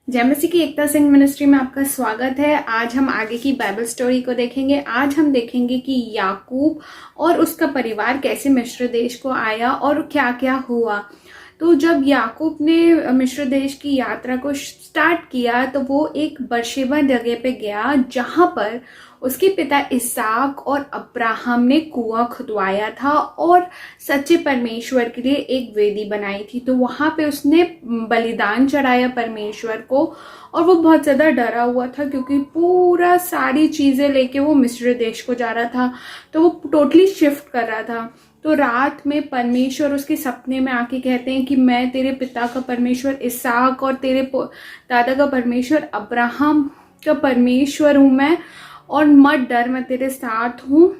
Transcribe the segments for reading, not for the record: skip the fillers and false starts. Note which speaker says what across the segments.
Speaker 1: जय मसीह की एकता सिंह मिनिस्ट्री में आपका स्वागत है। आज हम आगे की बाइबल स्टोरी को देखेंगे। आज हम देखेंगे कि याकूब और उसका परिवार कैसे मिस्र देश को आया और क्या क्या हुआ। तो जब याकूब ने मिस्र देश की यात्रा को स्टार्ट किया तो वो एक बर्शेबा जगह पे गया जहां पर उसके पिता इसहाक और अब्राहम ने कुआं खुदवाया था और सच्चे परमेश्वर के लिए एक वेदी बनाई थी। तो वहां पे उसने बलिदान चढ़ाया परमेश्वर को और वो बहुत ज़्यादा डरा हुआ था क्योंकि पूरा सारी चीज़ें लेके वो मिस्र देश को जा रहा था। तो वो टोटली शिफ्ट कर रहा था। तो रात में परमेश्वर उसके सपने में आके कहते हैं कि मैं तेरे पिता का परमेश्वर इसहाक और तेरे दादा का परमेश्वर अब्राहम का परमेश्वर हूँ मैं, और मत डर, मैं तेरे साथ हूँ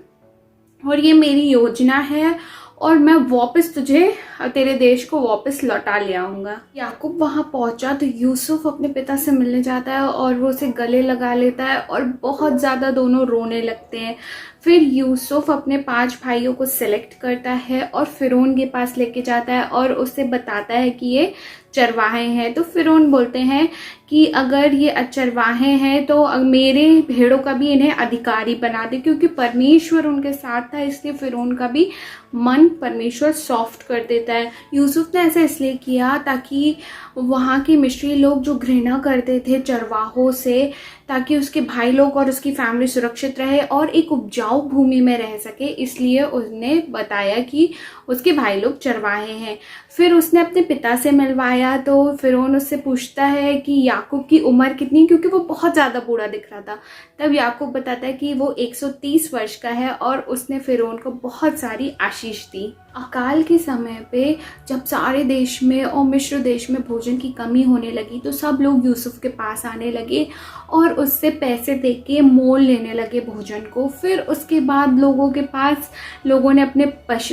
Speaker 1: और ये मेरी योजना है और मैं वापस तुझे तेरे देश को वापस लौटा ले आऊंगा। याकूब वहां पहुंचा तो यूसुफ अपने पिता से मिलने जाता है और वो उसे गले लगा लेता है और बहुत ज़्यादा दोनों रोने लगते हैं। फिर यूसुफ अपने 5 भाइयों को सिलेक्ट करता है और फिरौन के पास लेके जाता है और उससे बताता है कि ये चरवाहे हैं। तो फिरौन बोलते हैं कि अगर ये चरवाहे हैं तो मेरे भेड़ों का भी इन्हें अधिकारी बना दे, क्योंकि परमेश्वर उनके साथ था। इसलिए फिरौन का भी मन परमेश्वर सॉफ्ट कर देता है। यूसुफ ने ऐसा इसलिए किया ताकि वहाँ के मिस्री लोग जो घृणा करते थे चरवाहों से, ताकि उसके भाई लोग और उसकी फैमिली सुरक्षित रहे और एक उपजाऊ भूमि में रह सके। इसलिए उसने बताया कि उसके भाई लोग चरवाहे हैं। फिर उसने अपने पिता से मिलवाया तो फिरौन उससे पूछता है कि याकूब की उम्र कितनी, क्योंकि वो बहुत ज़्यादा बूढ़ा दिख रहा था। तब याकूब बताता है कि वो 130 वर्ष का है और उसने फिरौन को बहुत सारी आशीष दी। अकाल के समय पे जब सारे देश में और मिस्र देश में भोजन की कमी होने लगी तो सब लोग यूसुफ के पास आने लगे और उससे पैसे दे के मोल लेने लगे भोजन को। फिर उसके बाद लोगों ने अपने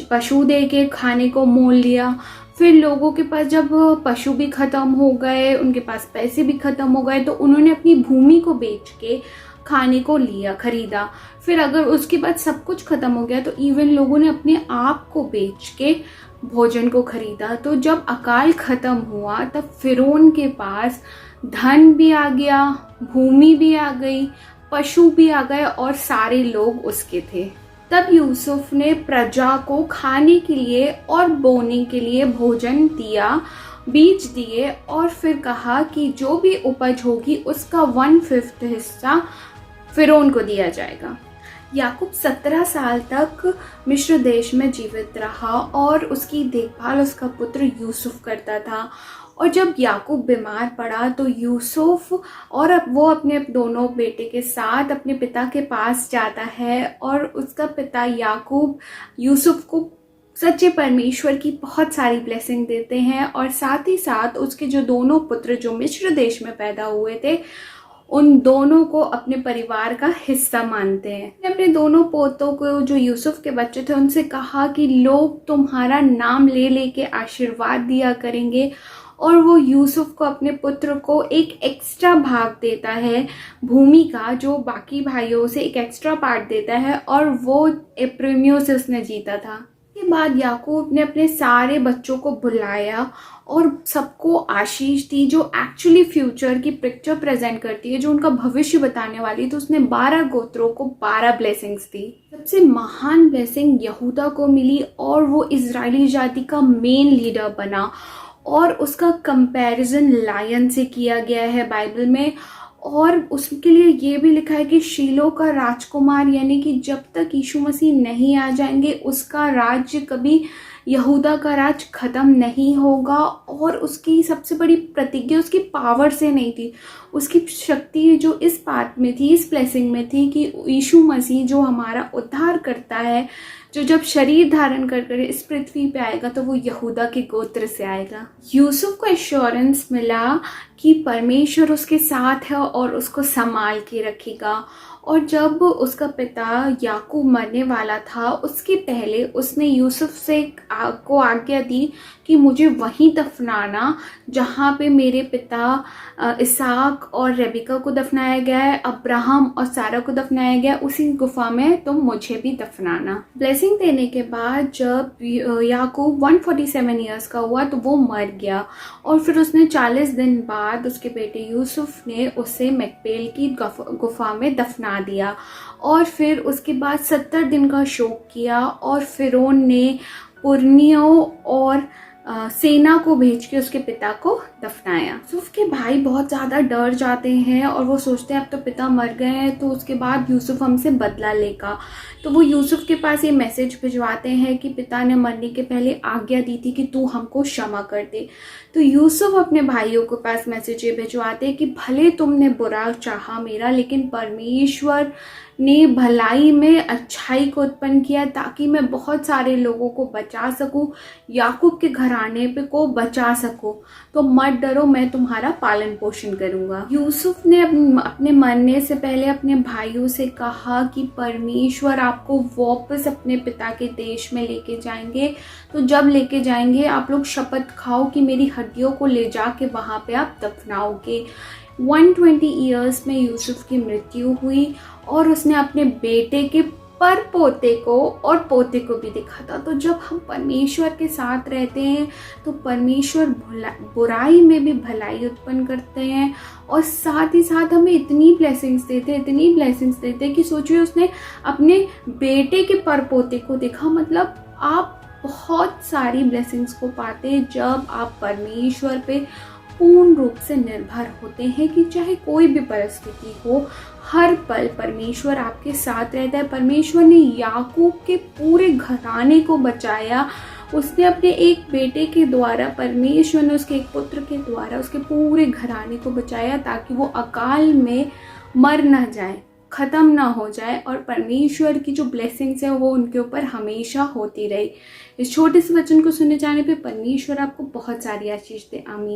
Speaker 1: पशु दे के खाने को मोल लिया। फिर लोगों के पास जब पशु भी ख़त्म हो गए, उनके पास पैसे भी ख़त्म हो गए, तो उन्होंने अपनी भूमि को बेच के खाने को खरीदा। फिर अगर उसके बाद सब कुछ ख़त्म हो गया तो इवन लोगों ने अपने आप को बेच के भोजन को खरीदा। तो जब अकाल ख़त्म हुआ तब फिरौन के पास धन भी आ गया, भूमि भी आ गई, पशु भी आ गए और सारे लोग उसके थे। तब यूसुफ ने प्रजा को खाने के लिए और बोने के लिए भोजन दिया, बीज दिए और फिर कहा कि जो भी उपज होगी उसका 1/5 हिस्सा फिरौन को दिया जाएगा। याकूब 17 साल तक मिस्र देश में जीवित रहा और उसकी देखभाल उसका पुत्र यूसुफ करता था। और जब याकूब बीमार पड़ा तो यूसुफ और वो अपने दोनों बेटे के साथ अपने पिता के पास जाता है और उसका पिता याकूब यूसुफ को सच्चे परमेश्वर की बहुत सारी ब्लेसिंग देते हैं और साथ ही साथ उसके जो दोनों पुत्र जो मिस्र देश में पैदा हुए थे उन दोनों को अपने परिवार का हिस्सा मानते हैं। अपने दोनों पोतों को जो यूसुफ के बच्चे थे उनसे कहा कि लोग तुम्हारा नाम ले लेके आशीर्वाद दिया करेंगे, और वो यूसुफ को अपने पुत्र को एक एक्स्ट्रा भाग देता है भूमि का, जो बाकी भाइयों से एक एक्स्ट्रा पार्ट देता है, और वो एप्रेमियों से उसने जीता था। के बाद याकूब ने अपने सारे बच्चों को बुलाया और सबको आशीष दी जो एक्चुअली फ्यूचर की पिक्चर प्रेजेंट करती है, जो उनका भविष्य बताने वाली। तो उसने 12 गोत्रों को 12 ब्लेसिंग्स दी। सबसे महान ब्लेसिंग यहूदा को मिली और वो इजरायली जाति का मेन लीडर बना, और उसका कंपैरिजन लायन से किया गया है बाइबल में। और उसके लिए ये भी लिखा है कि शीलो का राजकुमार, यानी कि जब तक यीशु मसीह नहीं आ जाएंगे उसका राज्य कभी, यहूदा का राज खत्म नहीं होगा। और उसकी सबसे बड़ी प्रतिज्ञा उसकी पावर से नहीं थी, उसकी शक्ति जो इस बात में थी, इस ब्लेसिंग में थी कि यीशु मसीह जो हमारा उद्धार करता है, जो जब शरीर धारण कर इस पृथ्वी पे आएगा तो वो यहूदा के गोत्र से आएगा। यूसुफ को एश्योरेंस मिला कि परमेश्वर उसके साथ है और उसको संभाल के रखेगा। और जब उसका पिता याकूब मरने वाला था, उसके पहले उसने यूसुफ से को आज्ञा दी कि मुझे वहीं दफनाना जहाँ पे मेरे पिता इसहाक और रेबिका को दफनाया गया है, अब्राहम और सारा को दफनाया गया, उसी गुफा में तुम मुझे भी दफनाना। ब्लेसिंग देने के बाद जब याकूब 147 ईयर्स का हुआ तो वो मर गया, और फिर उसने 40 दिन बाद उसके बेटे यूसुफ ने उसे मैकपेल की गुफा में दफना दिया। और फिर उसके बाद 70 दिन का शोक किया, और फिरौन ने पुरनियों और सेना को भेज के उसके पिता को दफनाया। यूसुफ के भाई बहुत ज़्यादा डर जाते हैं और वो सोचते हैं अब तो पिता मर गए हैं, तो उसके बाद यूसुफ हमसे बदला लेगा। तो वो यूसुफ के पास ये मैसेज भिजवाते हैं कि पिता ने मरने के पहले आज्ञा दी थी कि तू हमको क्षमा कर दे। तो यूसुफ अपने भाइयों के पास मैसेज ये भिजवाते हैं कि भले तुमने बुरा चाहा मेरा, लेकिन परमेश्वर ने भलाई में अच्छाई को उत्पन्न किया ताकि मैं बहुत सारे लोगों को बचा सकूं, याकूब के घराने पे को बचा सकूं। तो मत डरो, मैं तुम्हारा पालन पोषण करूंगा। यूसुफ ने अपने मरने से पहले अपने भाइयों से कहा कि परमेश्वर आपको वापस अपने पिता के देश में लेके जाएंगे। तो जब लेके जाएंगे आप लोग शपथ खाओ कि मेरी हड्डियों को ले जाके वहां पे आप दफनाओगे। 120 ईयर्स में यूसुफ की मृत्यु हुई और उसने अपने बेटे के पर पोते को और पोते को भी देखा था। तो जब हम परमेश्वर के साथ रहते हैं तो परमेश्वर बुराई में भी भलाई उत्पन्न करते हैं, और साथ ही साथ हमें इतनी ब्लेसिंग्स देते हैं कि सोचिए उसने अपने बेटे के पर पोते को देखा। मतलब आप बहुत सारी ब्लेसिंग्स को पाते हैं जब आप परमेश्वर पे पूर्ण रूप से निर्भर होते हैं कि चाहे कोई भी परिस्थिति हो, हर पल परमेश्वर आपके साथ रहता है। परमेश्वर ने याकूब के पूरे घराने को बचाया। उसने अपने एक बेटे के द्वारा, परमेश्वर ने उसके एक पुत्र के द्वारा उसके पूरे घराने को बचाया ताकि वो अकाल में मर ना जाए, ख़त्म ना हो जाए, और परमेश्वर की जो ब्लेसिंग्स है वो उनके ऊपर हमेशा होती रही। इस छोटे से वचन को सुने जाने पे परमेश्वर आपको बहुत सारी आशीष दे। आमीन।